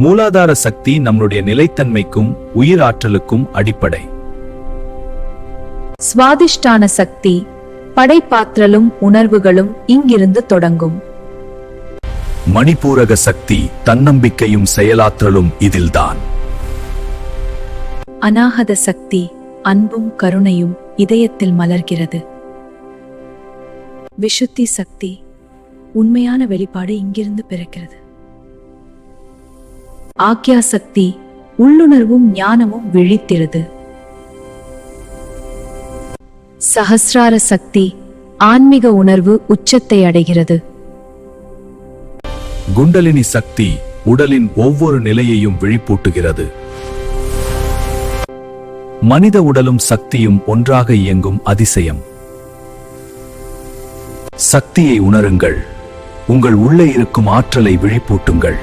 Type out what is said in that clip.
மூலாதார சக்தி நம்முடைய நிலைத்தன்மைக்கும் உயிர் ஆற்றலுக்கும் அடிப்படை. சுவாதிஷ்டான சக்தி படைப்பாற்றலும் உணர்வுகளும் இங்கிருந்து தொடங்கும். மணிப்பூரக சக்தி தன்னம்பிக்கையும் செயலாற்றலும் இதில்தான். அநாகத சக்தி அன்பும் கருணையும் இதயத்தில் மலர்கிறது. விஷுத்தி சக்தி உண்மையான வெளிப்பாடு இங்கிருந்து பிறக்கிறது. ஆக்யா சக்தி உள்ளுணர்வும் ஞானமும் விழித்திருது. சஹஸ்ரார சக்தி ஆன்மீக உணர்வு உச்சத்தை அடைகிறது. குண்டலினி சக்தி உடலின் ஒவ்வொரு நிலையையும் விழிப்பூட்டுகிறது. மனித உடலும் சக்தியும் ஒன்றாக இயங்கும் அதிசயம். சக்தியை உணருங்கள், உங்கள் உள்ளே இருக்கும் ஆற்றலை விழிப்பூட்டுங்கள்.